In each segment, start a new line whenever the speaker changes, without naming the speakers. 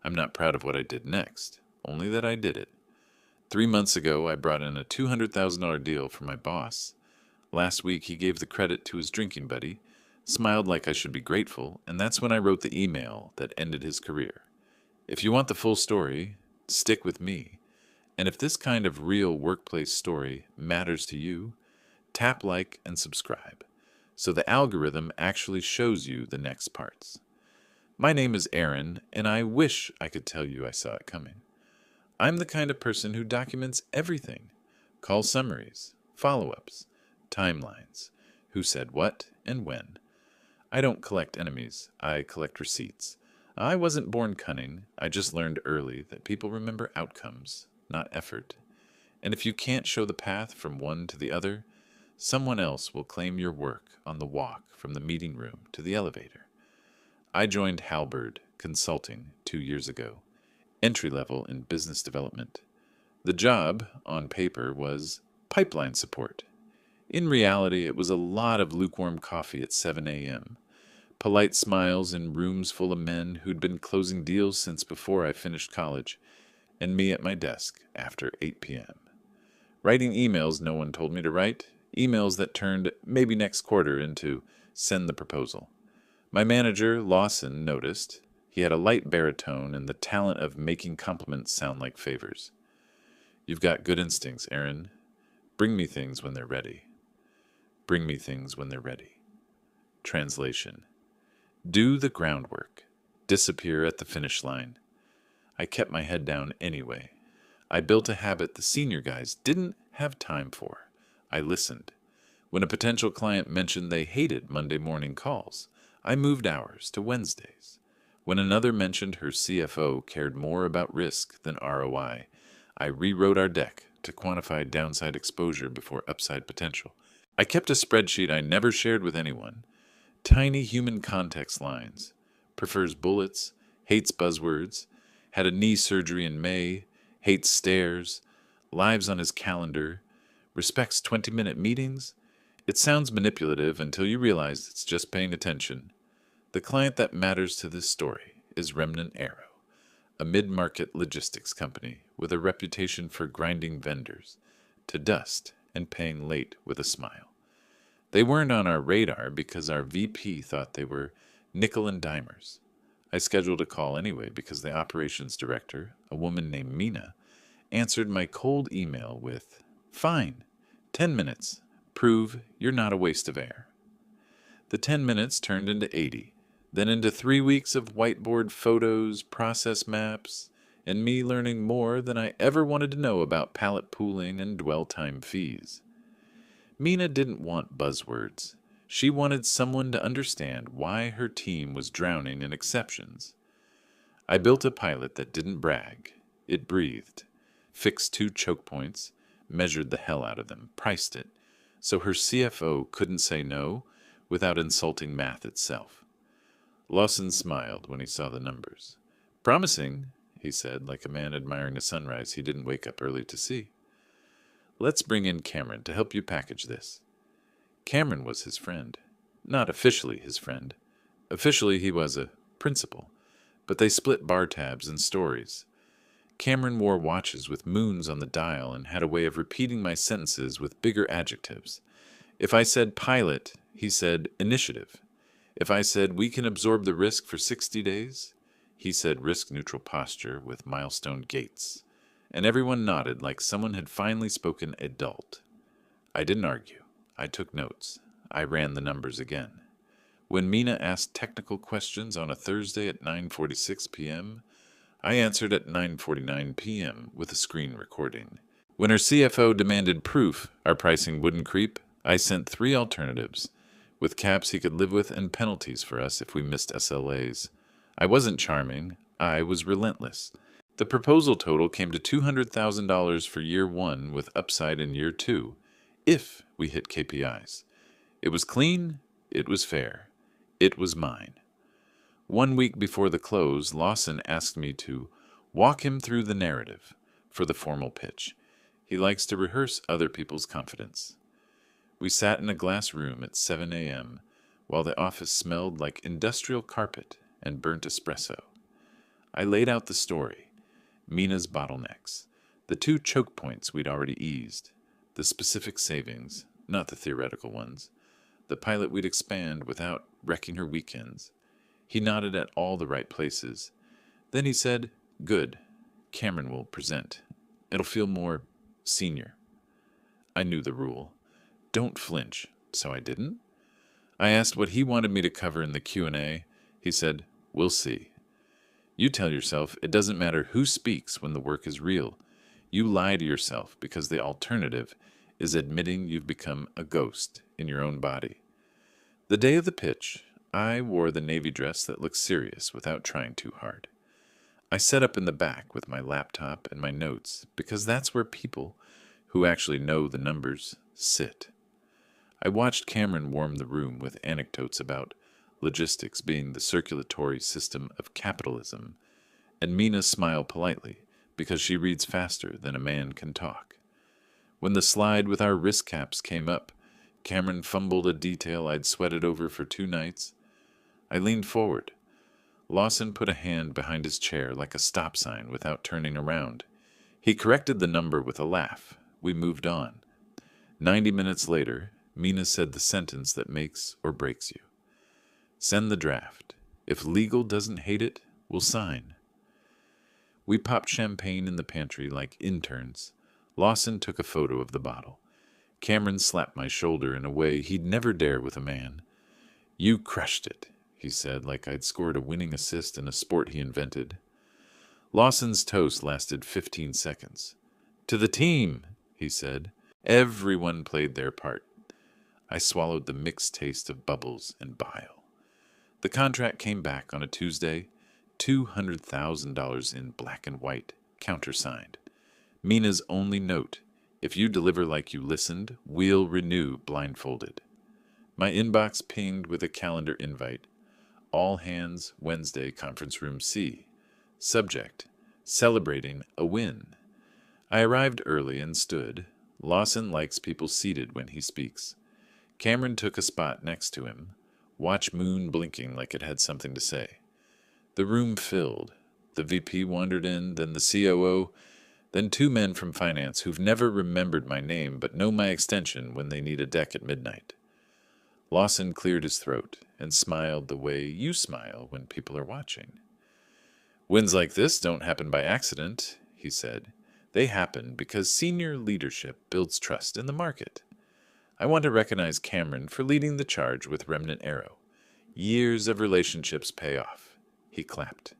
I'm not proud of what I did next, only that I did it. 3 months ago, I brought in a $200,000 deal for my boss. Last week, he gave the credit to his drinking buddy, smiled like I should be grateful, and that's when I wrote the email that ended his career. If you want the full story, stick with me. And if this kind of real workplace story matters to you, tap like and subscribe so the algorithm actually shows you the next parts. My name is Aaron, and I wish I could tell you I saw it coming. I'm the kind of person who documents everything: call summaries, follow ups, timelines, who said what and when. I don't collect enemies, I collect receipts. I wasn't born cunning, I just learned early that people remember outcomes, not effort. And if you can't show the path from one to the other, someone else will claim your work on the walk from the meeting room to the elevator. I joined Halberd Consulting 2 years ago, entry level in business development. The job, on paper, was pipeline support. In reality, it was a lot of lukewarm coffee at 7 a.m., polite smiles in rooms full of men who'd been closing deals since before I finished college, and me at my desk after 8 p.m. Writing emails no one told me to write, emails that turned maybe next quarter into send the proposal. My manager, Lawson, noticed. He had a light baritone and the talent of making compliments sound like favors. You've got good instincts, Aaron. Bring me things when they're ready. Bring me things when they're ready. Translation: do the groundwork. Disappear at the finish line. I kept my head down anyway. I built a habit the senior guys didn't have time for. I listened. When a potential client mentioned they hated Monday morning calls, I moved hours to Wednesdays. When another mentioned her CFO cared more about risk than ROI, I rewrote our deck to quantify downside exposure before upside potential. I kept a spreadsheet I never shared with anyone. Tiny human context lines. Prefers bullets, hates buzzwords, had a knee surgery in May, hates stairs, lives on his calendar, respects 20-minute meetings. It sounds manipulative until you realize it's just paying attention. The client that matters to this story is Remnant Arrow, a mid-market logistics company with a reputation for grinding vendors to dust and paying late with a smile. They weren't on our radar because our VP thought they were nickel and dimers. I scheduled a call anyway because the operations director, a woman named Mina, answered my cold email with, "Fine, 10 minutes. Prove you're not a waste of air." The 10 minutes turned into 80, then into 3 weeks of whiteboard photos, process maps, and me learning more than I ever wanted to know about pallet pooling and dwell time fees. Mina didn't want buzzwords. She wanted someone to understand why her team was drowning in exceptions. I built a pilot that didn't brag. It breathed, fixed 2 choke points, measured the hell out of them, priced it, so her CFO couldn't say no without insulting math itself. Lawson smiled when he saw the numbers. "Promising," he said, like a man admiring a sunrise he didn't wake up early to see. "Let's bring in Cameron to help you package this." Cameron was his friend. Not officially his friend. Officially he was a principal, but they split bar tabs and stories. Cameron wore watches with moons on the dial and had a way of repeating my sentences with bigger adjectives. If I said pilot, he said initiative. If I said we can absorb the risk for 60 days, he said risk-neutral posture with milestone gates. And everyone nodded like someone had finally spoken adult. I didn't argue. I took notes. I ran the numbers again. When Mina asked technical questions on a Thursday at 9:46 p.m., I answered at 9:49 p.m. with a screen recording. When her CFO demanded proof our pricing wouldn't creep, I sent 3 alternatives, with caps he could live with and penalties for us if we missed SLAs. I wasn't charming. I was relentless. The proposal total came to $200,000 for year 1 with upside in year 2, if we hit KPIs. It was clean. It was fair. It was mine. 1 week before the close, Lawson asked me to walk him through the narrative for the formal pitch. He likes to rehearse other people's confidence. We sat in a glass room at 7 a.m. while the office smelled like industrial carpet and burnt espresso. I laid out the story, Mina's bottlenecks, the two choke points we'd already eased, the specific savings, not the theoretical ones, the pilot we'd expand without wrecking her weekends. He nodded at all the right places. Then he said, "Good. Cameron will present. It'll feel more senior." I knew the rule. Don't flinch, so I didn't. I asked what he wanted me to cover in the Q&A. He said, "We'll see." You tell yourself it doesn't matter who speaks when the work is real. You lie to yourself because the alternative is admitting you've become a ghost in your own body. The day of the pitch, I wore the navy dress that looked serious without trying too hard. I set up in the back with my laptop and my notes because that's where people who actually know the numbers sit. I watched Cameron warm the room with anecdotes about logistics being the circulatory system of capitalism, and Mina smile politely because she reads faster than a man can talk. When the slide with our wrist caps came up, Cameron fumbled a detail I'd sweated over for 2 nights. I leaned forward. Lawson put a hand behind his chair like a stop sign without turning around. He corrected the number with a laugh. We moved on. 90 minutes later, Mina said the sentence that makes or breaks you. Send the draft. If legal doesn't hate it, we'll sign. We popped champagne in the pantry like interns. Lawson took a photo of the bottle. Cameron slapped my shoulder in a way he'd never dare with a man. "You crushed it," he said, like I'd scored a winning assist in a sport he invented. Lawson's toast lasted 15 seconds. "To the team," he said. Everyone played their part. I swallowed the mixed taste of bubbles and bile. The contract came back on a Tuesday, $200,000 in black and white, countersigned. Mina's only note: if you deliver like you listened, we'll renew blindfolded. My inbox pinged with a calendar invite. All hands, Wednesday, conference room C. Subject: celebrating a win. I arrived early and stood. Lawson likes people seated when he speaks. Cameron took a spot next to him. Watch moon blinking like it had something to say. The room filled. The VP wandered in, then the COO, then 2 men from finance who've never remembered my name but know my extension when they need a deck at midnight. Lawson cleared his throat and smiled the way you smile when people are watching. "Wins like this don't happen by accident," he said. "They happen because senior leadership builds trust in the market." I want to recognize Cameron for leading the charge with Remnant Arrow. Years of relationships pay off. He clapped.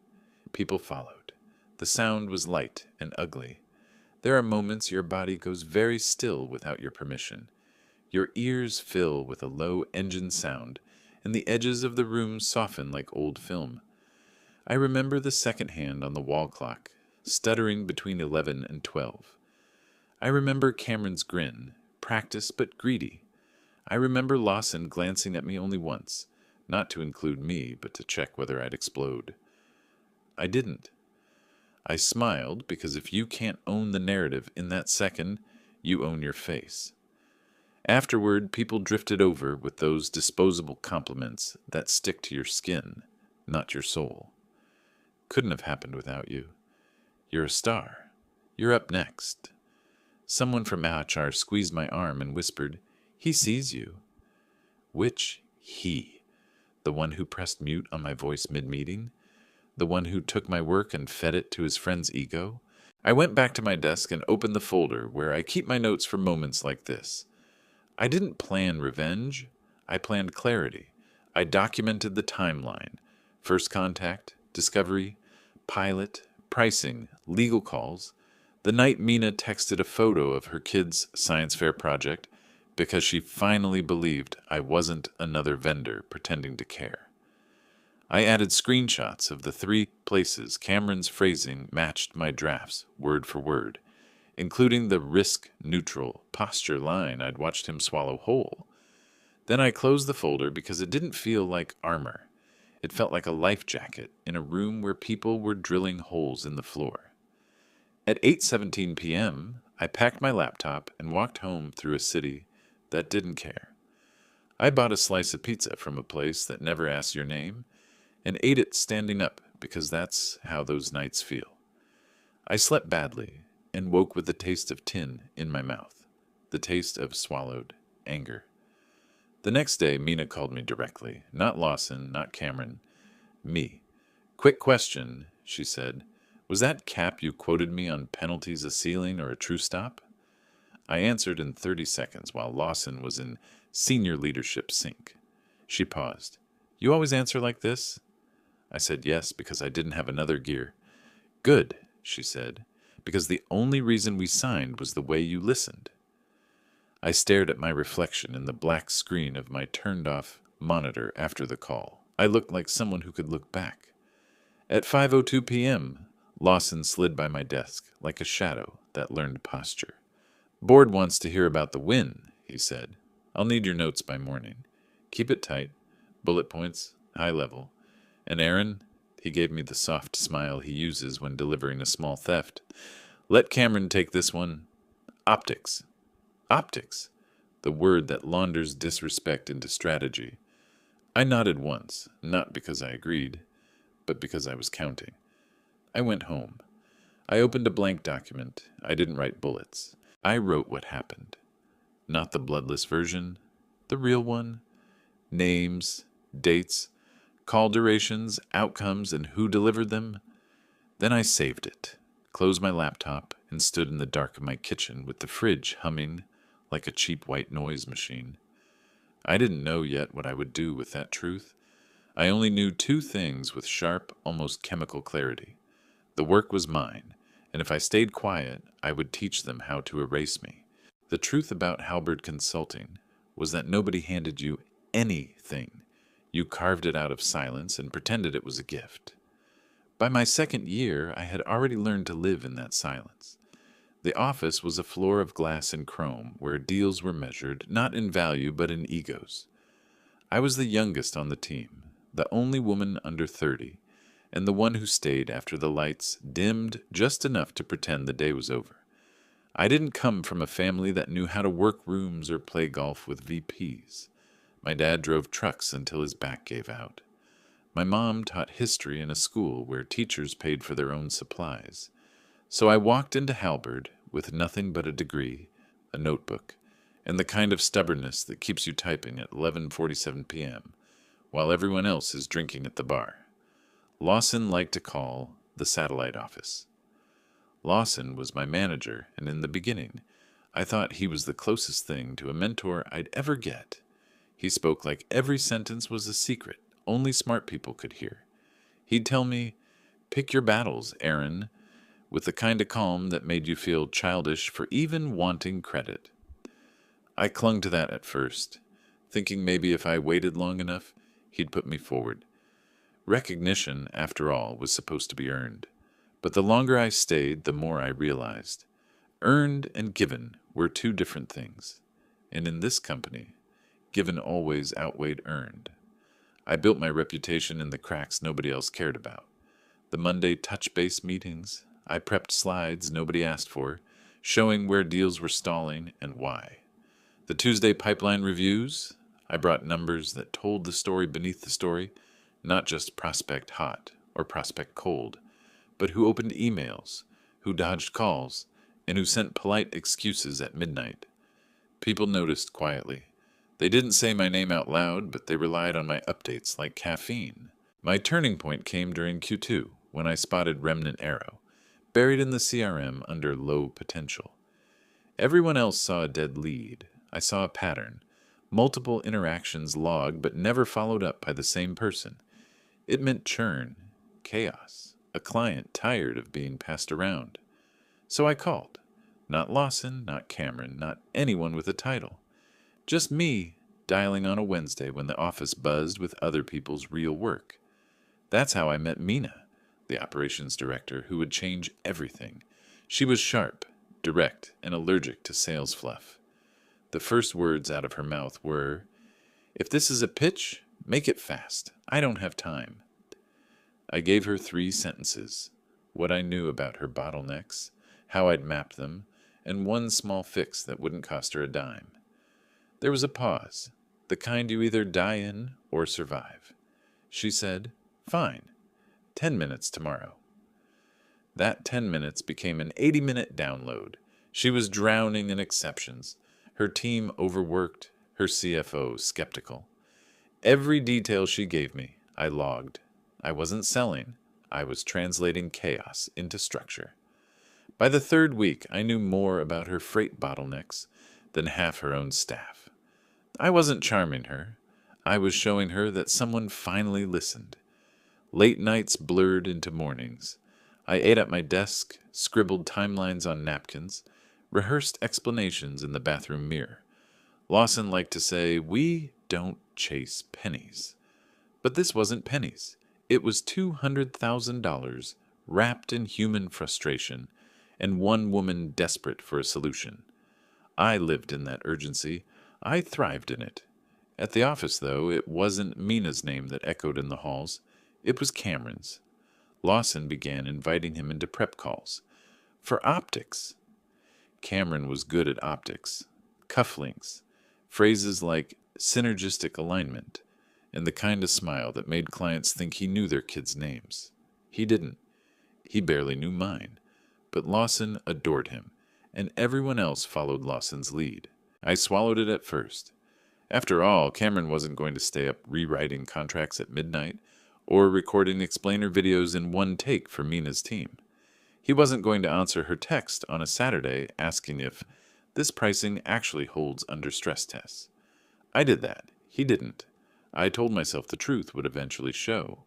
People followed. The sound was light and ugly. There are moments your body goes very still without your permission. Your ears fill with a low engine sound, and the edges of the room soften like old film. I remember the second hand on the wall clock, stuttering between 11 and 12. I remember Cameron's grin, practiced but greedy. I remember Lawson glancing at me only once, not to include me, but to check whether I'd explode. I didn't. I smiled because if you can't own the narrative in that second, you own your face. Afterward, people drifted over with those disposable compliments that stick to your skin, not your soul. Couldn't have happened without you. You're a star. You're up next. Someone from HR squeezed my arm and whispered, "He sees you." Which he? The one who pressed mute on my voice mid-meeting? The one who took my work and fed it to his friend's ego? I went back to my desk and opened the folder where I keep my notes for moments like this. I didn't plan revenge. I planned clarity. I documented the timeline. First contact, discovery, pilot, pricing, legal calls. The night Mina texted a photo of her kid's science fair project because she finally believed I wasn't another vendor pretending to care. I added screenshots of the 3 places Cameron's phrasing matched my drafts word for word, including the risk-neutral posture line I'd watched him swallow whole. Then I closed the folder because it didn't feel like armor. It felt like a life jacket in a room where people were drilling holes in the floor. At 8:17 p.m., I packed my laptop and walked home through a city that didn't care. I bought a slice of pizza from a place that never asks your name and ate it standing up because that's how those nights feel. I slept badly and woke with the taste of tin in my mouth, the taste of swallowed anger. The next day, Mina called me directly. Not Lawson, not Cameron. Me. "Quick question," she said. "Was that cap you quoted me on penalties a ceiling or a true stop?" I answered in 30 seconds while Lawson was in senior leadership sync. She paused. "You always answer like this?" I said yes because I didn't have another gear. "Good," she said, "because the only reason we signed was the way you listened." I stared at my reflection in the black screen of my turned-off monitor after the call. I looked like someone who could look back. At 5:02 p.m., Lawson slid by my desk like a shadow that learned posture. "Board wants to hear about the win," he said. "I'll need your notes by morning. Keep it tight. Bullet points, high level. And Aaron," he gave me the soft smile he uses when delivering a small theft, "let Cameron take this one. Optics." Optics, the word that launders disrespect into strategy. I nodded once, not because I agreed, but because I was counting. I went home. I opened a blank document. I didn't write bullets. I wrote what happened. Not the bloodless version, the real one. Names, dates, call durations, outcomes, and who delivered them. Then I saved it, closed my laptop, and stood in the dark of my kitchen with the fridge humming like a cheap white noise machine. I didn't know yet what I would do with that truth. I only knew two things with sharp, almost chemical clarity. The work was mine, and if I stayed quiet, I would teach them how to erase me. The truth about Halberd Consulting was that nobody handed you anything. You carved it out of silence and pretended it was a gift. By my second year, I had already learned to live in that silence. The office was a floor of glass and chrome where deals were measured not in value but in egos. I was the youngest on the team, the only woman under 30, and the one who stayed after the lights dimmed just enough to pretend the day was over. I didn't come from a family that knew how to work rooms or play golf with VPs. My dad drove trucks until his back gave out. My mom taught history in a school where teachers paid for their own supplies. So I walked into Halberd with nothing but a degree, a notebook, and the kind of stubbornness that keeps you typing at 11:47 p.m., while everyone else is drinking at the bar. Lawson liked to call the satellite office. Lawson was my manager, and in the beginning, I thought he was the closest thing to a mentor I'd ever get. He spoke like every sentence was a secret only smart people could hear. He'd tell me, "Pick your battles, Aaron," with the kind of calm that made you feel childish for even wanting credit. I clung to that at first, thinking maybe if I waited long enough, he'd put me forward. Recognition, after all, was supposed to be earned. But the longer I stayed, the more I realized. Earned and given were two different things. And in this company, given always outweighed earned. I built my reputation in the cracks nobody else cared about. The Monday touch-base meetings, I prepped slides nobody asked for, showing where deals were stalling and why. The Tuesday pipeline reviews, I brought numbers that told the story beneath the story, not just prospect hot or prospect cold, but who opened emails, who dodged calls, and who sent polite excuses at midnight. People noticed quietly. They didn't say my name out loud, but they relied on my updates like caffeine. My turning point came during Q2, when I spotted Remnant Arrow, buried in the CRM under low potential. Everyone else saw a dead lead. I saw a pattern. Multiple interactions logged, but never followed up by the same person. It meant churn, chaos, a client tired of being passed around. So I called. Not Lawson, not Cameron, not anyone with a title. Just me, dialing on a Wednesday when the office buzzed with other people's real work. That's how I met Mina, the operations director who would change everything. She was sharp, direct, and allergic to sales fluff. The first words out of her mouth were, "If this is a pitch, make it fast. I don't have time." I gave her 3 sentences, what I knew about her bottlenecks, how I'd mapped them, and one small fix that wouldn't cost her a dime. There was a pause, the kind you either die in or survive. She said, "Fine." 10 minutes tomorrow. That 10 minutes became an 80-minute download. She was drowning in exceptions. Her team overworked, her CFO skeptical. Every detail she gave me, I logged. I wasn't selling. I was translating chaos into structure. By the third week, I knew more about her freight bottlenecks than half her own staff. I wasn't charming her. I was showing her that someone finally listened. Late nights blurred into mornings. I ate at my desk, scribbled timelines on napkins, rehearsed explanations in the bathroom mirror. Lawson liked to say, "We don't chase pennies." But this wasn't pennies. It was $200,000 wrapped in human frustration and one woman desperate for a solution. I lived in that urgency. I thrived in it. At the office, though, it wasn't Mina's name that echoed in the halls. It was Cameron's. Lawson began inviting him into prep calls. For optics. Cameron was good at optics. Cufflinks. Phrases like synergistic alignment, and the kind of smile that made clients think he knew their kids' names. He didn't. He barely knew mine. But Lawson adored him, and everyone else followed Lawson's lead. I swallowed it at first. After all, Cameron wasn't going to stay up rewriting contracts at midnight or recording explainer videos in one take for Mina's team. He wasn't going to answer her text on a Saturday asking if this pricing actually holds under stress tests. I did that. He didn't. I told myself the truth would eventually show.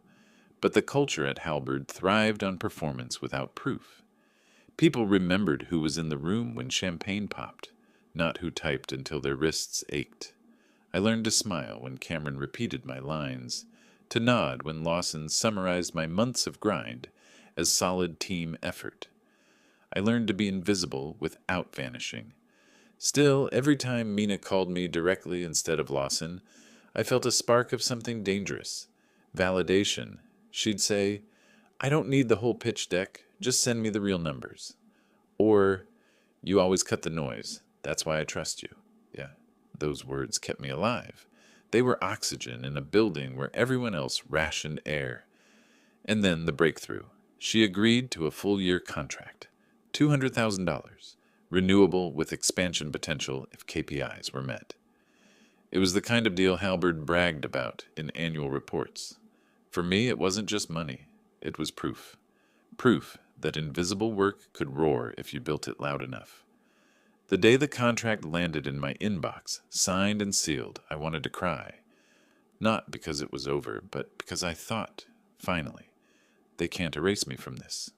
But the culture at Halberd thrived on performance without proof. People remembered who was in the room when champagne popped, not who typed until their wrists ached. I learned to smile when Cameron repeated my lines, to nod when Lawson summarized my months of grind as solid team effort. I learned to be invisible without vanishing. Still, every time Mina called me directly instead of Lawson, I felt a spark of something dangerous. Validation. She'd say, "I don't need the whole pitch deck, just send me the real numbers." Or, "You always cut the noise, that's why I trust you." Yeah, those words kept me alive. They were oxygen in a building where everyone else rationed air. And then the breakthrough. She agreed to a full-year contract, $200,000, renewable with expansion potential if KPIs were met. It was the kind of deal Halberd bragged about in annual reports. For me, it wasn't just money. It was proof. Proof that invisible work could roar if you built it loud enough. The day the contract landed in my inbox, signed and sealed, I wanted to cry. Not because it was over, but because I thought, finally, they can't erase me from this.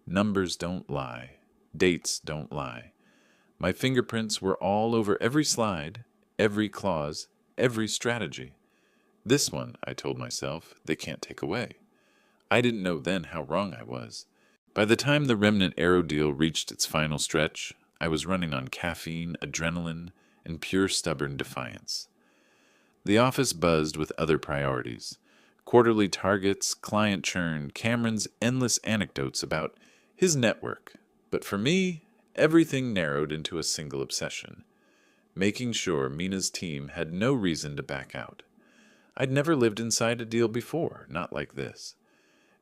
Numbers don't lie. Dates don't lie. My fingerprints were all over every slide, every clause, every strategy. This one, I told myself, they can't take away. I didn't know then how wrong I was. By the time the Remnant Aero deal reached its final stretch, I was running on caffeine, adrenaline, and pure stubborn defiance. The office buzzed with other priorities. Quarterly targets, client churn, Cameron's endless anecdotes about his network. But for me, everything narrowed into a single obsession. Making sure Mina's team had no reason to back out. I'd never lived inside a deal before, not like this.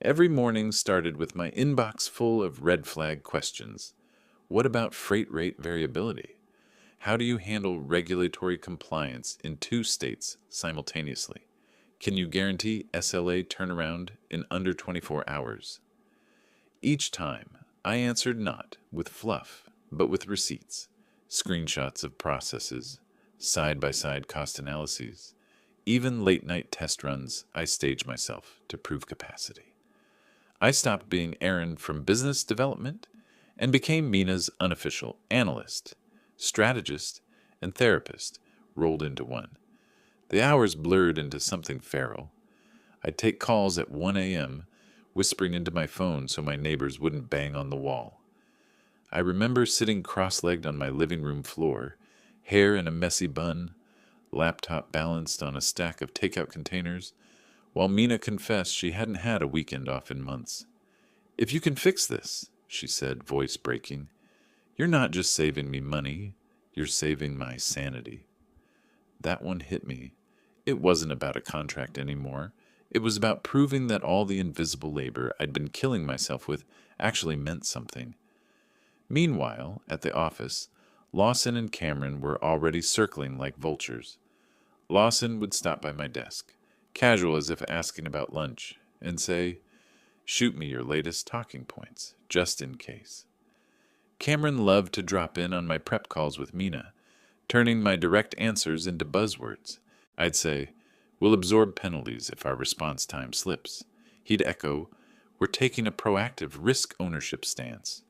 Every morning started with my inbox full of red flag questions. What about freight rate variability? How do you handle regulatory compliance in 2 states simultaneously? Can you guarantee SLA turnaround in under 24 hours? Each time, I answered not with fluff, but with receipts, screenshots of processes, side-by-side cost analyses, even late-night test runs I staged myself to prove capacity. I stopped being Aaron from business development and became Mina's unofficial analyst, strategist, and therapist rolled into one. The hours blurred into something feral. I'd take calls at 1 a.m., whispering into my phone so my neighbors wouldn't bang on the wall. I remember sitting cross-legged on my living room floor, hair in a messy bun, laptop balanced on a stack of takeout containers, while Mina confessed she hadn't had a weekend off in months. "If you can fix this," she said, voice breaking, "you're not just saving me money, you're saving my sanity." That one hit me. It wasn't about a contract anymore. It was about proving that all the invisible labor I'd been killing myself with actually meant something. Meanwhile, at the office, Lawson and Cameron were already circling like vultures. Lawson would stop by my desk, casual as if asking about lunch, and say, "Shoot me your latest talking points, just in case." Cameron loved to drop in on my prep calls with Mina, turning my direct answers into buzzwords. I'd say, "We'll absorb penalties if our response time slips." He'd echo, "We're taking a proactive risk ownership stance."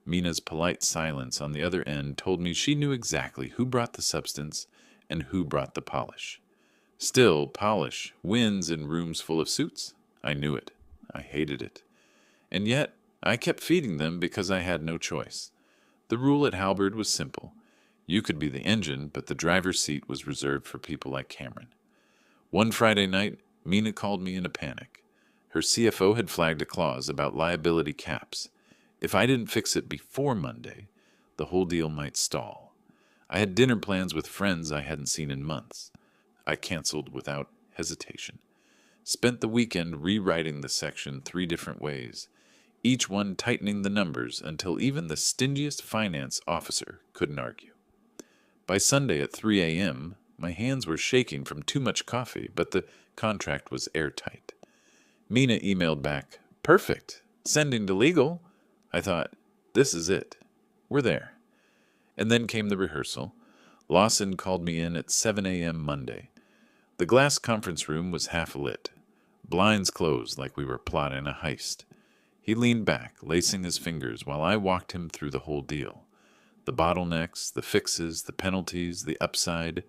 Mina's polite silence on the other end told me she knew exactly who brought the substance and who brought the polish. Still, polish wins in rooms full of suits. I knew it. I hated it. And yet, I kept feeding them because I had no choice. The rule at Halberd was simple. You could be the engine, but the driver's seat was reserved for people like Cameron. One Friday night, Mina called me in a panic. Her CFO had flagged a clause about liability caps. If I didn't fix it before Monday, the whole deal might stall. I had dinner plans with friends I hadn't seen in months. I canceled without hesitation. Spent the weekend rewriting the section 3 different ways, each one tightening the numbers until even the stingiest finance officer couldn't argue. By Sunday at 3 a.m., my hands were shaking from too much coffee, but the contract was airtight. Mina emailed back, "Perfect. Sending to legal." I thought, this is it. We're there. And then came the rehearsal. Lawson called me in at 7 a.m. Monday. The glass conference room was half lit. Blinds closed like we were plotting a heist. He leaned back, lacing his fingers, while I walked him through the whole deal. The bottlenecks, the fixes, the penalties, the upside.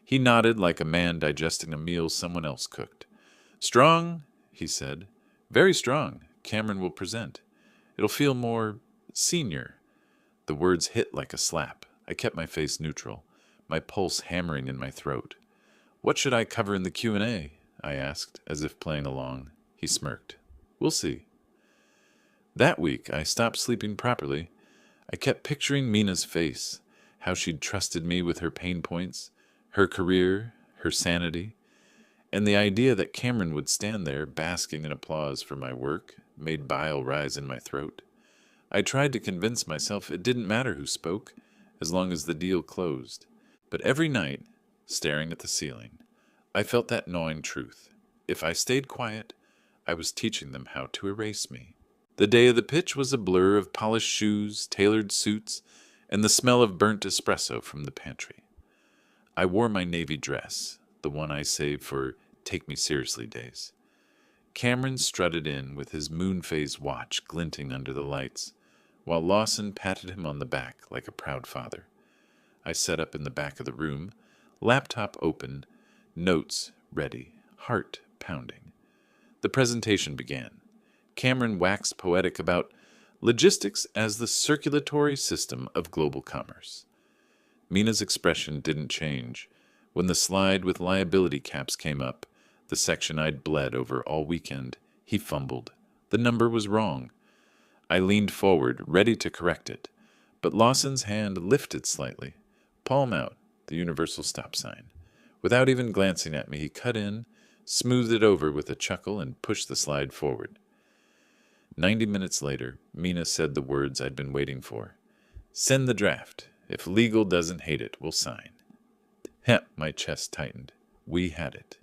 He nodded like a man digesting a meal someone else cooked. "Strong," he said. "Very strong. Cameron will present. It'll feel more senior." The words hit like a slap. I kept my face neutral, my pulse hammering in my throat. "What should I cover in the Q&A?" I asked, as if playing along. He smirked. "We'll see." That week, I stopped sleeping properly. I kept picturing Mina's face, how she'd trusted me with her pain points, her career, her sanity, and the idea that Cameron would stand there basking in applause for my work made bile rise in my throat. I tried to convince myself it didn't matter who spoke, as long as the deal closed. But every night, staring at the ceiling, I felt that gnawing truth. If I stayed quiet, I was teaching them how to erase me. The day of the pitch was a blur of polished shoes, tailored suits, and the smell of burnt espresso from the pantry. I wore my navy dress, the one I saved for take me seriously days. Cameron strutted in with his moon phase watch glinting under the lights, while Lawson patted him on the back like a proud father. I set up in the back of the room, laptop open, notes ready, heart pounding. The presentation began. Cameron waxed poetic about logistics as the circulatory system of global commerce. Mina's expression didn't change. When the slide with liability caps came up, the section I'd bled over all weekend, he fumbled. The number was wrong. I leaned forward, ready to correct it, but Lawson's hand lifted slightly, palm out, the universal stop sign. Without even glancing at me, he cut in, smoothed it over with a chuckle, and pushed the slide forward. 90 minutes later, Mina said the words I'd been waiting for. "Send the draft. If legal doesn't hate it, we'll sign." My chest tightened. We had it.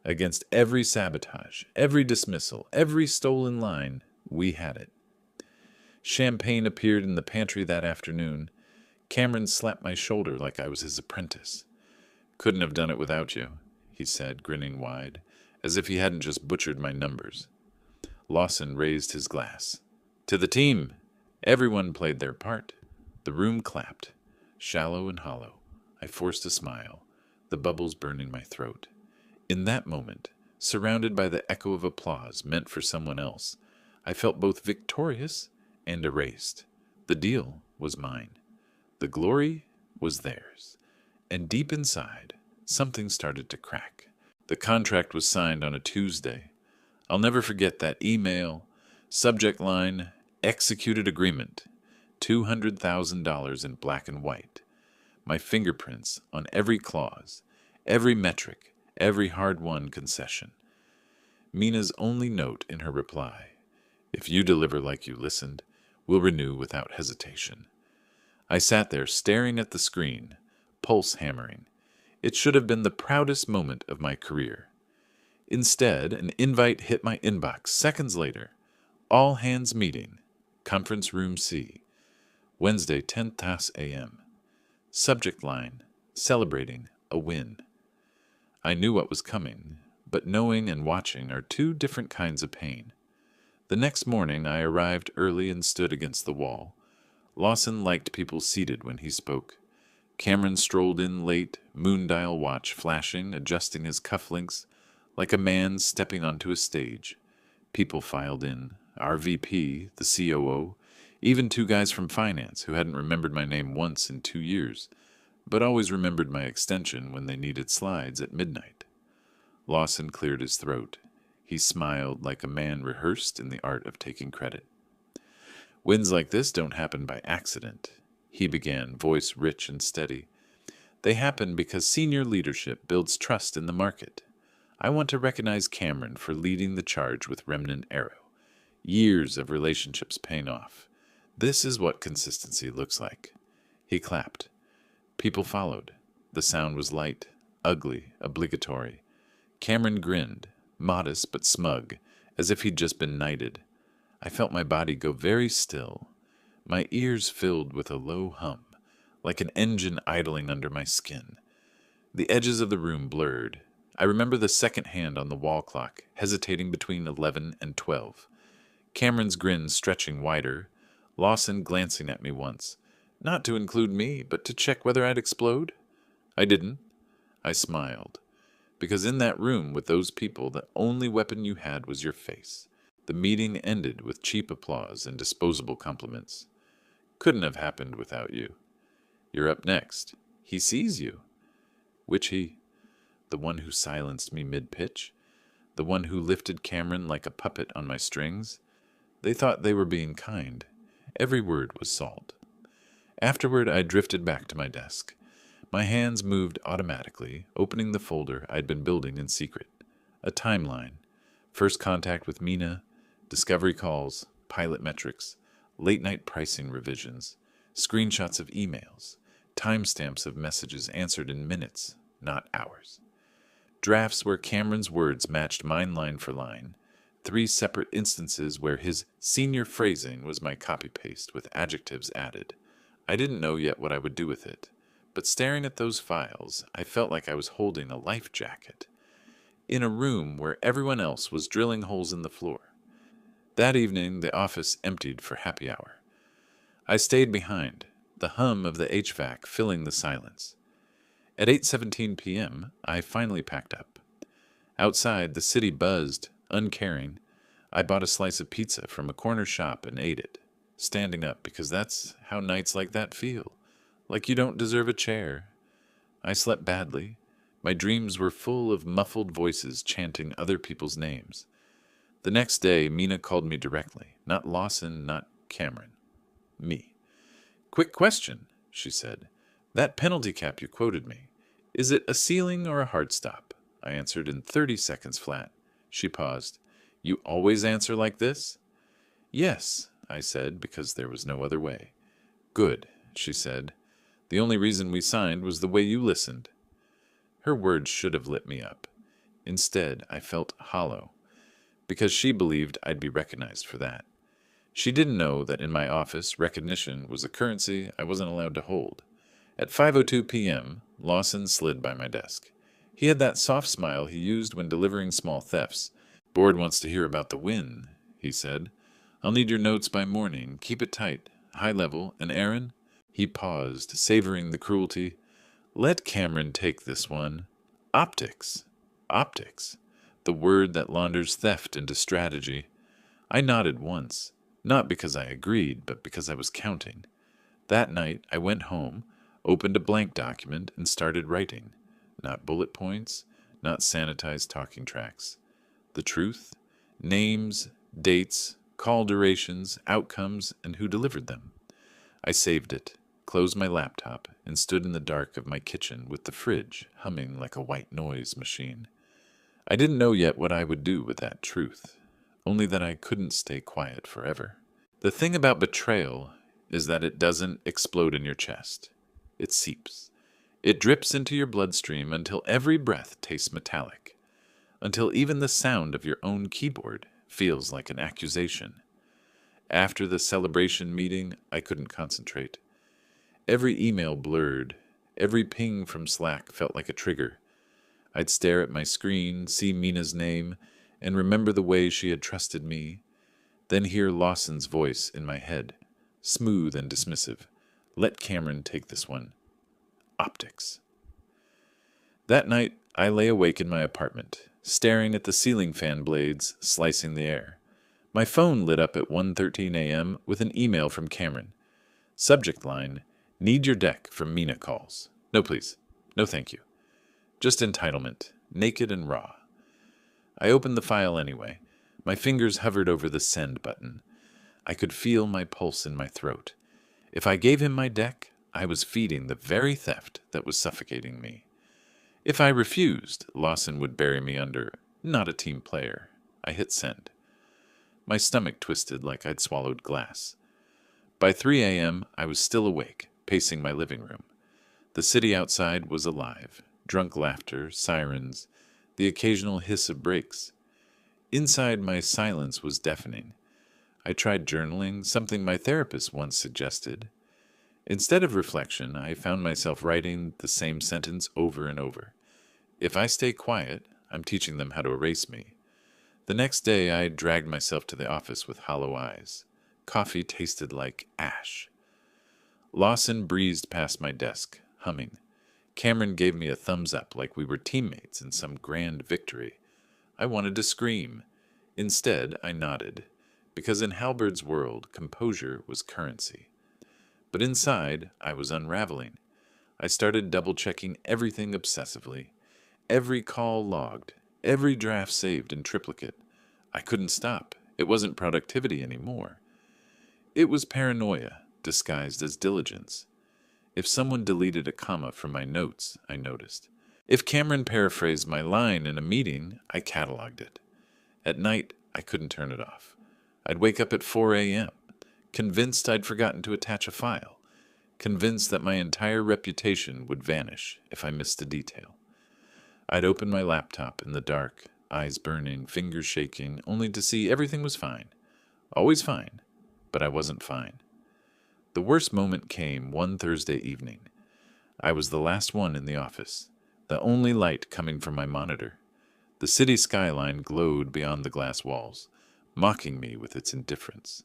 Against every sabotage, every dismissal, every stolen line, we had it. Champagne appeared in the pantry that afternoon. Cameron slapped my shoulder like I was his apprentice. "Couldn't have done it without you," he said, grinning wide, as if he hadn't just butchered my numbers. Lawson raised his glass. "To the team!" Everyone played their part. The room clapped, shallow and hollow. I forced a smile, the bubbles burning my throat. In that moment, surrounded by the echo of applause meant for someone else, I felt both victorious and erased. The deal was mine. The glory was theirs. And deep inside, something started to crack. The contract was signed on a Tuesday. I'll never forget that email, subject line, executed agreement, $200,000 in black and white. My fingerprints on every clause, every metric, every hard-won concession. Mina's only note in her reply. If you deliver like you listened, we'll renew without hesitation. I sat there staring at the screen, pulse hammering. It should have been the proudest moment of my career. Instead, an invite hit my inbox seconds later. All hands meeting. Conference room C. Wednesday, 10:00 a.m. Subject line, celebrating a win. I knew what was coming, but knowing and watching are two different kinds of pain. The next morning I arrived early and stood against the wall. Lawson liked people seated when he spoke. Cameron strolled in late, moondial watch flashing, adjusting his cufflinks, like a man stepping onto a stage. People filed in. Our VP, the COO, even two guys from finance who hadn't remembered my name once in 2 years, but always remembered my extension when they needed slides at midnight. Lawson cleared his throat. He smiled like a man rehearsed in the art of taking credit. Wins like this don't happen by accident, he began, voice rich and steady. They happen because senior leadership builds trust in the market. I want to recognize Cameron for leading the charge with Remnant Arrow. Years of relationships paying off. This is what consistency looks like. He clapped. People followed. The sound was light, ugly, obligatory. Cameron grinned, modest but smug, as if he'd just been knighted. I felt my body go very still. My ears filled with a low hum, like an engine idling under my skin. The edges of the room blurred. I remember the second hand on the wall clock, hesitating between 11 and 12. Cameron's grin stretching wider, Lawson glancing at me once, not to include me, but to check whether I'd explode. I didn't. I smiled, because in that room with those people, the only weapon you had was your face. The meeting ended with cheap applause and disposable compliments. Couldn't have happened without you. You're up next. He sees you. Which he? The one who silenced me mid-pitch? The one who lifted Cameron like a puppet on my strings? They thought they were being kind. Every word was salt. Afterward, I drifted back to my desk. My hands moved automatically, opening the folder I'd been building in secret. A timeline. First contact with Mina, discovery calls, pilot metrics, late-night pricing revisions, screenshots of emails, timestamps of messages answered in minutes, not hours. Drafts where Cameron's words matched mine line for line. 3 separate instances where his senior phrasing was my copy-paste with adjectives added. I didn't know yet what I would do with it, but staring at those files, I felt like I was holding a life jacket. In a room where everyone else was drilling holes in the floor. That evening, the office emptied for happy hour. I stayed behind, the hum of the HVAC filling the silence. At 8:17 p.m., I finally packed up. Outside, the city buzzed, uncaring. I bought a slice of pizza from a corner shop and ate it, standing up because that's how nights like that feel, like you don't deserve a chair. I slept badly. My dreams were full of muffled voices chanting other people's names. The next day, Mina called me directly, not Lawson, not Cameron. Me. Quick question, she said. That penalty cap you quoted me, is it a ceiling or a hard stop? I answered in 30 seconds flat. She paused. You always answer like this? Yes, I said, because there was no other way. Good, she said. The only reason we signed was the way you listened. Her words should have lit me up. Instead, I felt hollow, because she believed I'd be recognized for that. She didn't know that in my office, recognition was a currency I wasn't allowed to hold. At 5:02 p.m., Lawson slid by my desk. He had that soft smile he used when delivering small thefts. Board wants to hear about the win, he said. I'll need your notes by morning. Keep it tight, high level. And Aaron? He paused, savoring the cruelty. Let Cameron take this one. Optics. Optics. The word that launders theft into strategy. I nodded once, not because I agreed, but because I was counting. That night, I went home, opened a blank document, and started writing. Not bullet points, not sanitized talking tracks. The truth, names, dates, call durations, outcomes, and who delivered them. I saved it, closed my laptop, and stood in the dark of my kitchen with the fridge humming like a white noise machine. I didn't know yet what I would do with that truth, only that I couldn't stay quiet forever. The thing about betrayal is that it doesn't explode in your chest. It seeps. It drips into your bloodstream until every breath tastes metallic, until even the sound of your own keyboard feels like an accusation. After the celebration meeting, I couldn't concentrate. Every email blurred. Every ping from Slack felt like a trigger. I'd stare at my screen, see Mina's name, and remember the way she had trusted me, then hear Lawson's voice in my head, smooth and dismissive. Let Cameron take this one. Optics. That night, I lay awake in my apartment, staring at the ceiling fan blades slicing the air. My phone lit up at 1:13 a.m. with an email from Cameron. Subject line, "Need your deck from Mina calls." No, please. No, thank you. Just entitlement, naked and raw. I opened the file anyway. My fingers hovered over the send button. I could feel my pulse in my throat. If I gave him my deck, I was feeding the very theft that was suffocating me. If I refused, Lawson would bury me under, "Not a team player." I hit send. My stomach twisted like I'd swallowed glass. By 3 a.m., I was still awake, pacing my living room. The city outside was alive. Drunk laughter, sirens, the occasional hiss of brakes. Inside, my silence was deafening. I tried journaling, something my therapist once suggested. Instead of reflection, I found myself writing the same sentence over and over. If I stay quiet, I'm teaching them how to erase me. The next day, I dragged myself to the office with hollow eyes. Coffee tasted like ash. Lawson breezed past my desk, humming. Cameron gave me a thumbs up like we were teammates in some grand victory. I wanted to scream. Instead, I nodded, because in Halberd's world, composure was currency. But inside, I was unraveling. I started double-checking everything obsessively. Every call logged, every draft saved in triplicate. I couldn't stop. It wasn't productivity anymore. It was paranoia, disguised as diligence. If someone deleted a comma from my notes, I noticed. If Cameron paraphrased my line in a meeting, I cataloged it. At night, I couldn't turn it off. I'd wake up at 4 a.m., convinced I'd forgotten to attach a file, convinced that my entire reputation would vanish if I missed a detail. I'd open my laptop in the dark, eyes burning, fingers shaking, only to see everything was fine. Always fine, but I wasn't fine. The worst moment came one Thursday evening. I was the last one in the office, the only light coming from my monitor. The city skyline glowed beyond the glass walls, mocking me with its indifference.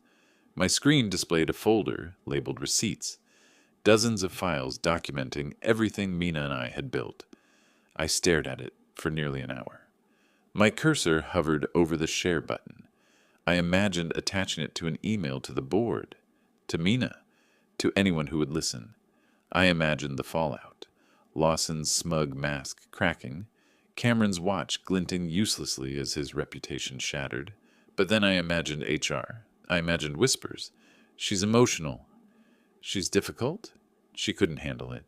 My screen displayed a folder labeled Receipts, dozens of files documenting everything Mina and I had built. I stared at it for nearly an hour. My cursor hovered over the share button. I imagined attaching it to an email to the board, to Mina, to anyone who would listen. I imagined the fallout. Lawson's smug mask cracking, Cameron's watch glinting uselessly as his reputation shattered. But then I imagined HR. I imagined whispers. She's emotional. She's difficult. She couldn't handle it.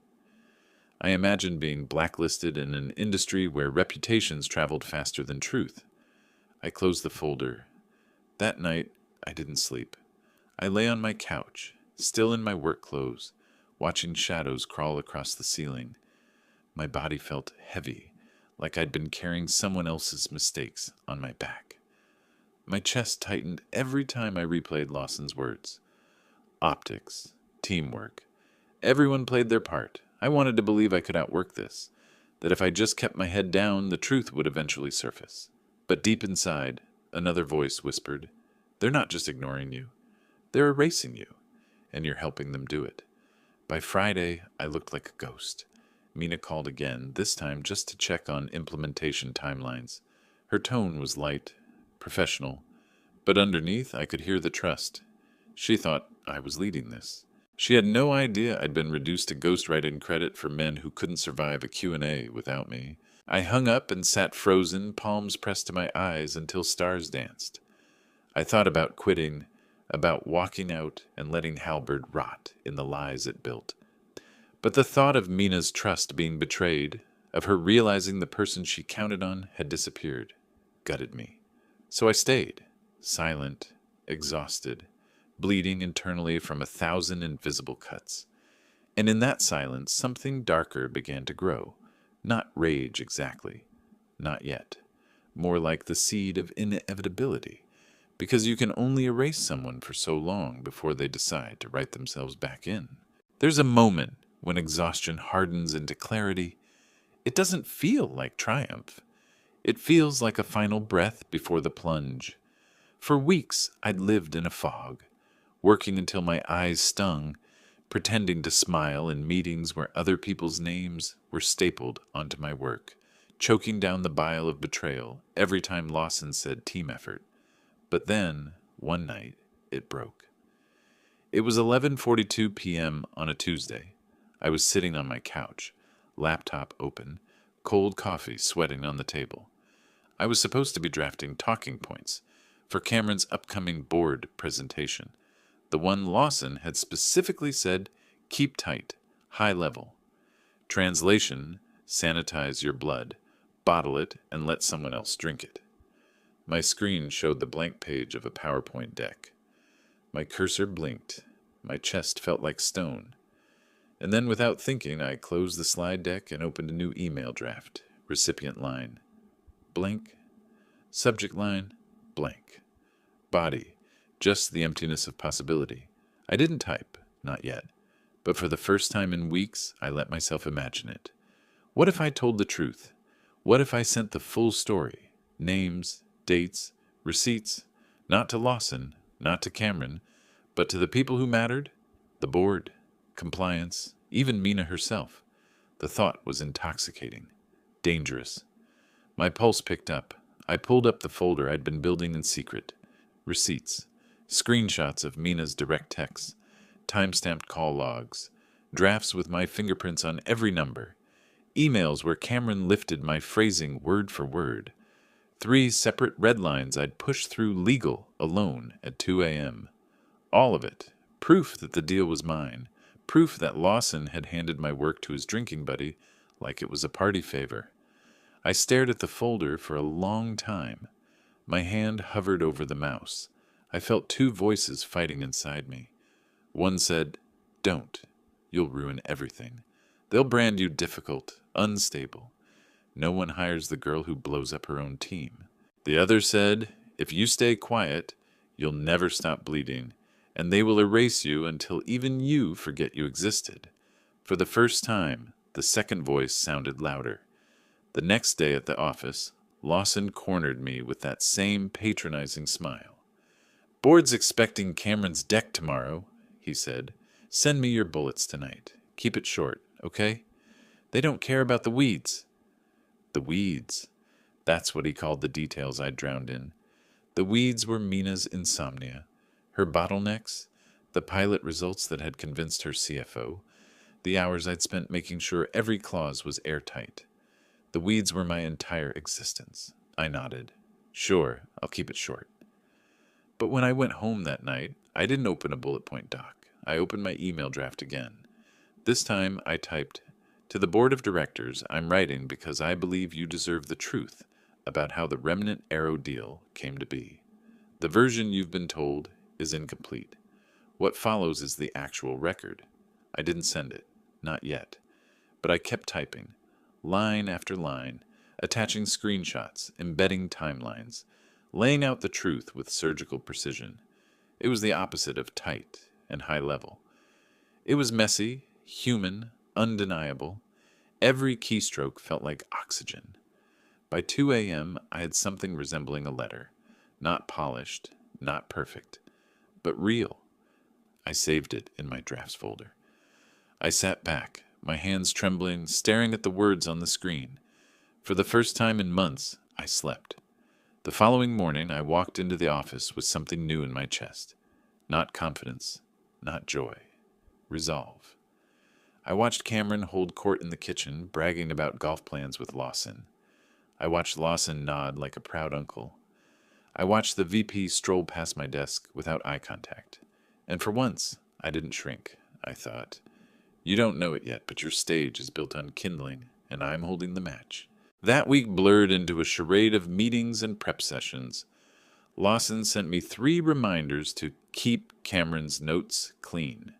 I imagined being blacklisted in an industry where reputations traveled faster than truth. I closed the folder. That night, I didn't sleep. I lay on my couch, still in my work clothes, watching shadows crawl across the ceiling. My body felt heavy, like I'd been carrying someone else's mistakes on my back. My chest tightened every time I replayed Lawson's words. Optics, teamwork. Everyone played their part. I wanted to believe I could outwork this, that if I just kept my head down, the truth would eventually surface. But deep inside, another voice whispered, "They're not just ignoring you. They're erasing you, and you're helping them do it." By Friday, I looked like a ghost. Mina called again, this time just to check on implementation timelines. Her tone was light, professional, but underneath I could hear the trust. She thought I was leading this. She had no idea I'd been reduced to ghostwriting credit for men who couldn't survive a Q&A without me. I hung up and sat frozen, palms pressed to my eyes until stars danced. I thought about quitting, about walking out and letting Halberd rot in the lies it built. But the thought of Mina's trust being betrayed of her realizing the person she counted on had disappeared, gutted me. So I stayed, silent, exhausted, bleeding internally from 1,000 invisible cuts. And in that silence, something darker began to grow. Not rage exactly. Not yet. More like the seed of inevitability. Because you can only erase someone for so long before they decide to write themselves back in. There's a moment when exhaustion hardens into clarity. It doesn't feel like triumph. It feels like a final breath before the plunge. For weeks, I'd lived in a fog, working until my eyes stung, pretending to smile in meetings where other people's names were stapled onto my work, choking down the bile of betrayal every time Lawson said team effort. But then, one night, it broke. It was 11:42 p.m. on a Tuesday. I was sitting on my couch, laptop open, cold coffee sweating on the table. I was supposed to be drafting talking points for Cameron's upcoming board presentation. The one Lawson had specifically said, keep tight, high level. Translation, sanitize your blood, bottle it, and let someone else drink it. My screen showed the blank page of a PowerPoint deck. My cursor blinked. My chest felt like stone. And then without thinking, I closed the slide deck and opened a new email draft. Recipient line, blank. Subject line, blank. Body, just the emptiness of possibility. I didn't type, not yet. But for the first time in weeks, I let myself imagine it. What if I told the truth? What if I sent the full story? Names, dates, receipts, not to Lawson, not to Cameron, but to the people who mattered, the board, compliance, even Mina herself. The thought was intoxicating, dangerous. My pulse picked up. I pulled up the folder I'd been building in secret. Receipts, screenshots of Mina's direct texts, time-stamped call logs, drafts with my fingerprints on every number, emails where Cameron lifted my phrasing word for word, 3 separate red lines I'd pushed through legal alone at 2 a.m. All of it, proof that the deal was mine, proof that Lawson had handed my work to his drinking buddy like it was a party favor. I stared at the folder for a long time. My hand hovered over the mouse. I felt 2 voices fighting inside me. One said, "Don't. You'll ruin everything. They'll brand you difficult, unstable. No one hires the girl who blows up her own team." The other said, "If you stay quiet, you'll never stop bleeding, and they will erase you until even you forget you existed." For the first time, the second voice sounded louder. The next day at the office, Lawson cornered me with that same patronizing smile. "Board's expecting Cameron's deck tomorrow," he said. "Send me your bullets tonight. Keep it short, okay? They don't care about the weeds." The weeds. That's what he called the details I'd drowned in. The weeds were Mina's insomnia, her bottlenecks, the pilot results that had convinced her CFO, the hours I'd spent making sure every clause was airtight. The weeds were my entire existence. I nodded. "Sure, I'll keep it short." But when I went home that night, I didn't open a bullet point doc. I opened my email draft again. This time I typed, "To the board of directors, I'm writing because I believe you deserve the truth about how the Remnant Arrow deal came to be. The version you've been told is incomplete. What follows is the actual record." I didn't send it. Not yet. But I kept typing, line after line, attaching screenshots, embedding timelines, laying out the truth with surgical precision. It was the opposite of tight and high level. It was messy, human, undeniable. Every keystroke felt like oxygen. By 2 a.m., I had something resembling a letter. Not polished, not perfect, but real. I saved it in my drafts folder. I sat back, my hands trembling, staring at the words on the screen. For the first time in months, I slept. The following morning, I walked into the office with something new in my chest. Not confidence, not joy. Resolve. I watched Cameron hold court in the kitchen, bragging about golf plans with Lawson. I watched Lawson nod like a proud uncle. I watched the VP stroll past my desk without eye contact. And for once, I didn't shrink. I thought, "You don't know it yet, but your stage is built on kindling and I'm holding the match. That week blurred into a charade of meetings and prep sessions. Lawson sent me 3 reminders to keep Cameron's notes clean.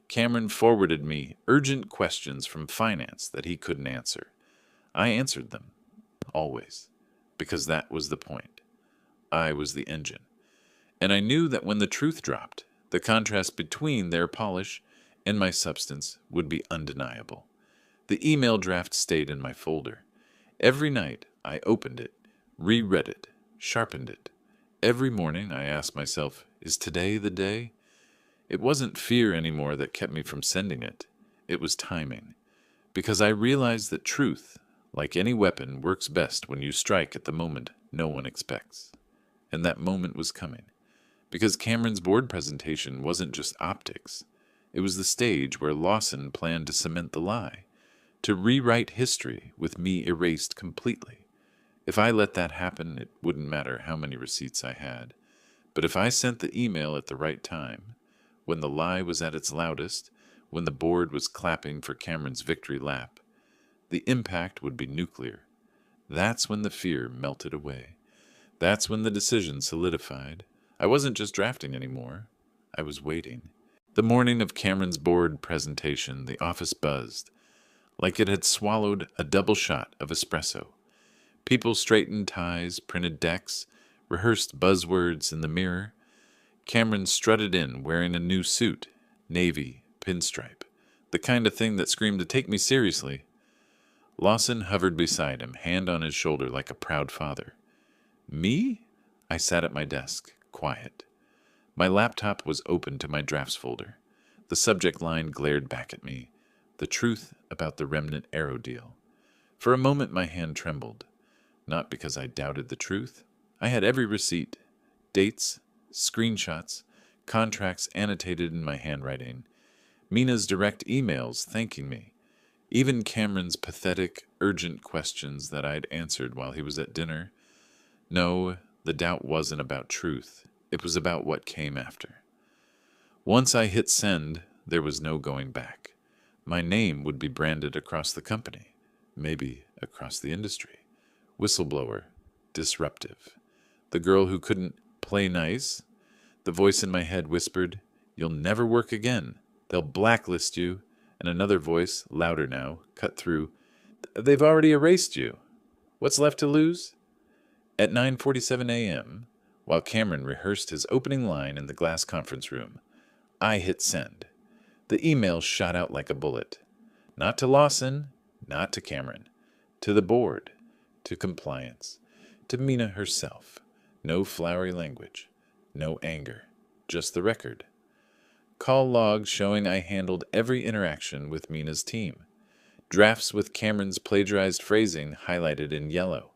Cameron forwarded me urgent questions from finance that he couldn't answer. I answered them, always, because that was the point. I was the engine. And I knew that when the truth dropped, the contrast between their polish and my substance would be undeniable. The email draft stayed in my folder. Every night I opened it, reread it, sharpened it. Every morning I asked myself, is today the day? It wasn't fear anymore that kept me from sending it. It was timing. Because I realized that truth, like any weapon, works best when you strike at the moment no one expects. And that moment was coming. Because Cameron's board presentation wasn't just optics. It was the stage where Lawson planned to cement the lie, to rewrite history with me erased completely. If I let that happen, it wouldn't matter how many receipts I had. But if I sent the email at the right time, when the lie was at its loudest, when the board was clapping for Cameron's victory lap, the impact would be nuclear. That's when the fear melted away. That's when the decision solidified. I wasn't just drafting anymore. I was waiting. The morning of Cameron's board presentation, the office buzzed, like it had swallowed a double shot of espresso. People straightened ties, printed decks, rehearsed buzzwords in the mirror. Cameron strutted in wearing a new suit, navy, pinstripe, the kind of thing that screamed to take me seriously. Lawson hovered beside him, hand on his shoulder like a proud father. Me? I sat at my desk, quiet. My laptop was open to my drafts folder. The subject line glared back at me. The truth about the remnant Arrow deal. For a moment my hand trembled. Not because I doubted the truth. I had every receipt, dates, screenshots, contracts annotated in my handwriting, Mina's direct emails thanking me, even Cameron's pathetic, urgent questions that I'd answered while he was at dinner. No, the doubt wasn't about truth. It was about what came after. Once I hit send, there was no going back. My name would be branded across the company, maybe across the industry. Whistleblower, disruptive. The girl who couldn't play nice. The voice in my head whispered, "You'll never work again. They'll blacklist you." And another voice, louder now, cut through, "They've already erased you. What's left to lose?" At 9:47 a.m., while Cameron rehearsed his opening line in the glass conference room, I hit send. The email shot out like a bullet. Not to Lawson, not to Cameron. To the board, to compliance, to Mina herself. No flowery language, no anger, just the record. Call logs showing I handled every interaction with Mina's team. Drafts with Cameron's plagiarized phrasing highlighted in yellow.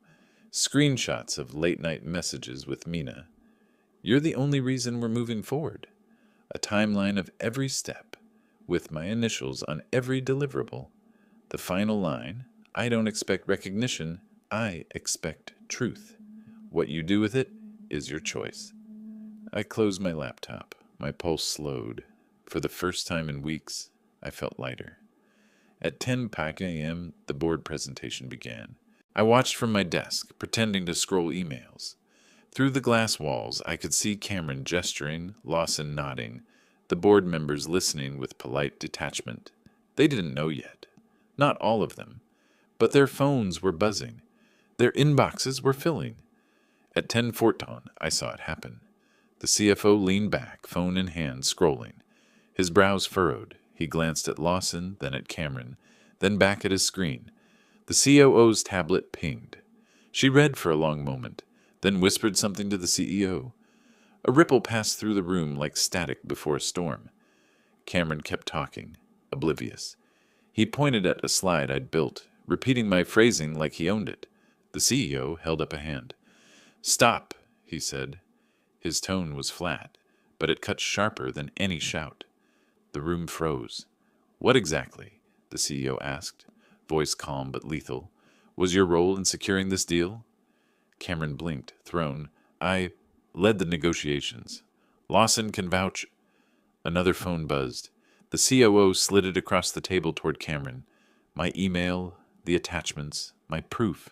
Screenshots of late-night messages with Mina. "You're the only reason we're moving forward." A timeline of every step, with my initials on every deliverable. The final line, "I don't expect recognition, I expect truth. What you do with it is your choice." I closed my laptop. My pulse slowed. For the first time in weeks, I felt lighter. At 10 a.m., the board presentation began. I watched from my desk, pretending to scroll emails. Through the glass walls, I could see Cameron gesturing, Lawson nodding, the board members listening with polite detachment. They didn't know yet. Not all of them. But their phones were buzzing. Their inboxes were filling. At 10:14, I saw it happen. The CFO leaned back, phone in hand, scrolling. His brows furrowed. He glanced at Lawson, then at Cameron, then back at his screen. The COO's tablet pinged. She read for a long moment, then whispered something to the CEO. A ripple passed through the room like static before a storm. Cameron kept talking, oblivious. He pointed at a slide I'd built, repeating my phrasing like he owned it. The CEO held up a hand. "Stop," he said. His tone was flat, but it cut sharper than any shout. The room froze. "What exactly?" the CEO asked, voice calm but lethal. "Was your role in securing this deal?" Cameron blinked, thrown. "I led the negotiations. Lawson can vouch." Another phone buzzed. The COO slid it across the table toward Cameron. My email, the attachments, my proof.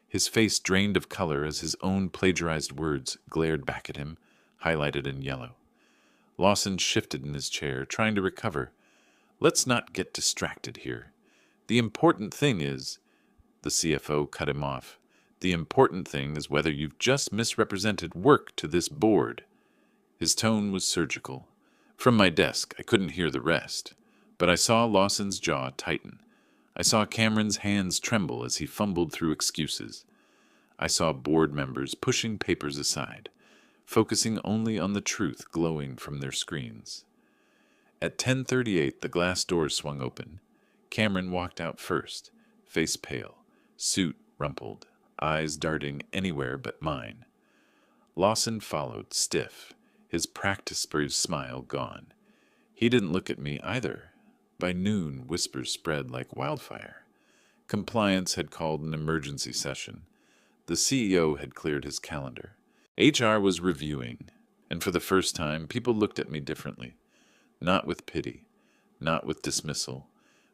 His face drained of color as his own plagiarized words glared back at him, highlighted in yellow. Lawson shifted in his chair, trying to recover. Let's not get distracted here. The important thing is, the CFO cut him off. The important thing is whether you've just misrepresented work to this board. His tone was surgical. From my desk, I couldn't hear the rest, but I saw Lawson's jaw tighten. I saw Cameron's hands tremble as he fumbled through excuses. I saw board members pushing papers aside, focusing only on the truth glowing from their screens. At 10:38, the glass doors swung open. Cameron walked out first, face pale, suit rumpled, eyes darting anywhere but mine. Lawson followed, stiff, his practice-bruised smile gone. He didn't look at me either. By noon, whispers spread like wildfire. Compliance had called an emergency session. The CEO had cleared his calendar. HR was reviewing, and for the first time, people looked at me differently. Not with pity, not with dismissal,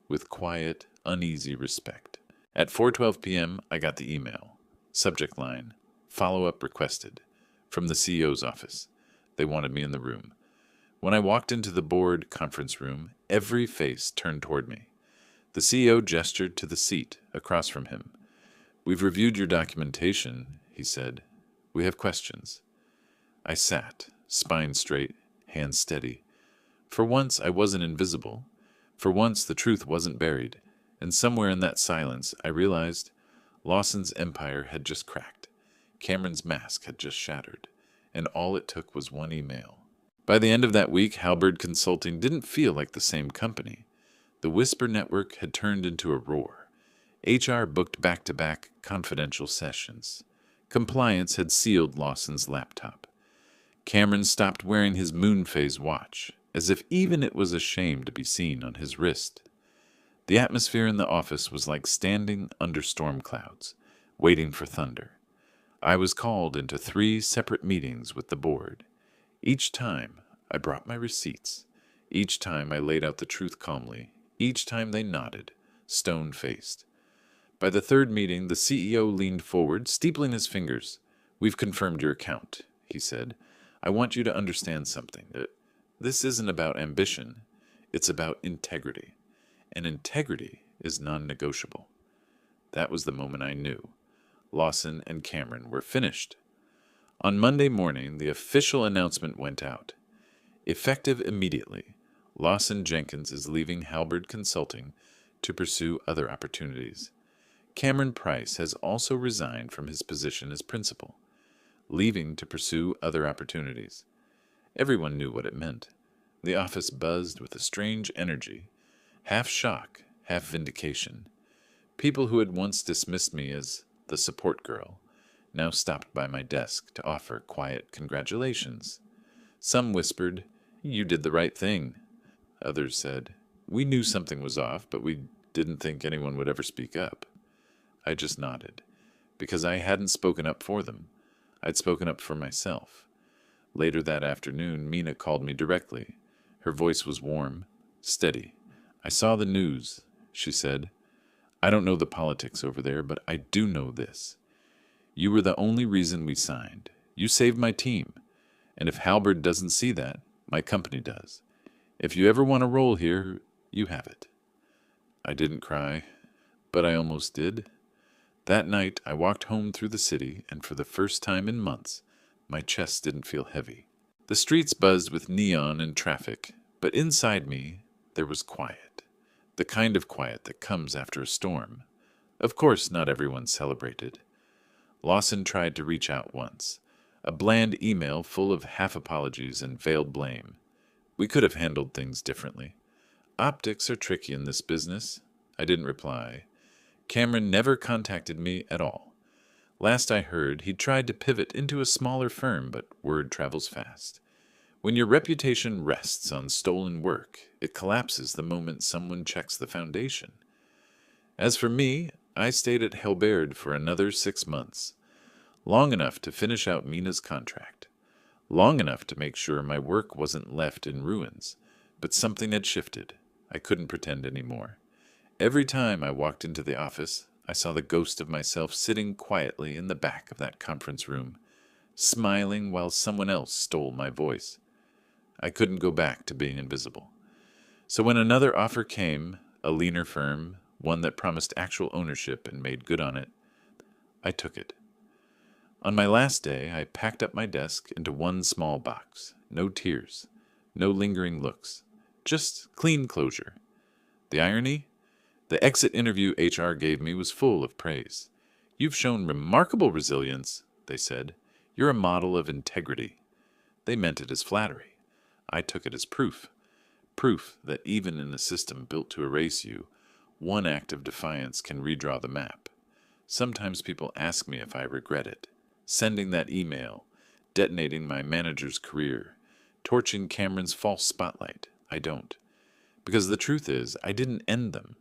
with quiet, uneasy respect. At 4:12 p.m., I got the email. Subject line, follow-up requested, from the CEO's office. They wanted me in the room. When I walked into the board conference room, every face turned toward me. The CEO gestured to the seat across from him. "We've reviewed your documentation," he said. "We have questions." I sat, spine straight, hands steady. For once, I wasn't invisible. For once, the truth wasn't buried. And somewhere in that silence, I realized Lawson's empire had just cracked. Cameron's mask had just shattered. And all it took was one email. By the end of that week, Halberd Consulting didn't feel like the same company. The Whisper Network had turned into a roar. HR booked back-to-back confidential sessions. Compliance had sealed Lawson's laptop. Cameron stopped wearing his moon phase watch, as if even it was a shame to be seen on his wrist. The atmosphere in the office was like standing under storm clouds, waiting for thunder. I was called into 3 separate meetings with the board. Each time, I brought my receipts. Each time, I laid out the truth calmly. Each time, they nodded, stone-faced. By the 3rd meeting, the CEO leaned forward, steepling his fingers. "We've confirmed your account," he said. "I want you to understand something. This isn't about ambition. It's about integrity. And integrity is non-negotiable." That was the moment I knew. Lawson and Cameron were finished. On Monday morning, the official announcement went out. Effective immediately, Lawson Jenkins is leaving Halberd Consulting to pursue other opportunities. Cameron Price has also resigned from his position as principal, leaving to pursue other opportunities. Everyone knew what it meant. The office buzzed with a strange energy, half shock, half vindication. People who had once dismissed me as the support girl now stopped by my desk to offer quiet congratulations. Some whispered, "You did the right thing." Others said, "We knew something was off, but we didn't think anyone would ever speak up." I just nodded, because I hadn't spoken up for them. I'd spoken up for myself. Later that afternoon, Mina called me directly. Her voice was warm, steady. "I saw the news," she said. "I don't know the politics over there, but I do know this. You were the only reason we signed. You saved my team. And if Halberd doesn't see that, my company does. If you ever want a role here, you have it." I didn't cry, but I almost did. That night, I walked home through the city, and for the first time in months, my chest didn't feel heavy. The streets buzzed with neon and traffic, but inside me, there was quiet. The kind of quiet that comes after a storm. Of course, not everyone celebrated. Lawson tried to reach out once, a bland email full of half-apologies and veiled blame. We could have handled things differently. Optics are tricky in this business. I didn't reply. Cameron never contacted me at all. Last I heard, he tried to pivot into a smaller firm, but word travels fast. When your reputation rests on stolen work, it collapses the moment someone checks the foundation. As for me, I stayed at Halberd for another 6 months, long enough to finish out Mina's contract, long enough to make sure my work wasn't left in ruins, but something had shifted. I couldn't pretend anymore. Every time I walked into the office, I saw the ghost of myself sitting quietly in the back of that conference room, smiling while someone else stole my voice. I couldn't go back to being invisible. So when another offer came, a leaner firm, one that promised actual ownership and made good on it, I took it. On my last day, I packed up my desk into one small box. No tears, no lingering looks, just clean closure. The irony? The exit interview HR gave me was full of praise. "You've shown remarkable resilience," they said. "You're a model of integrity." They meant it as flattery. I took it as proof. Proof that even in a system built to erase you, one act of defiance can redraw the map. Sometimes people ask me if I regret it. Sending that email, detonating my manager's career, torching Cameron's false spotlight. I don't. Because the truth is, I didn't end them.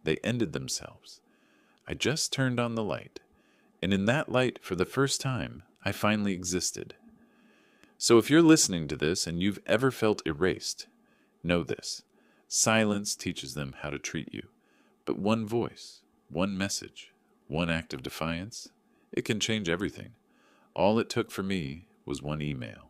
They ended themselves. I just turned on the light. And in that light, for the first time, I finally existed. So if you're listening to this and you've ever felt erased, know this. Silence teaches them how to treat you. But one voice, one message, one act of defiance, it can change everything. All it took for me was one email.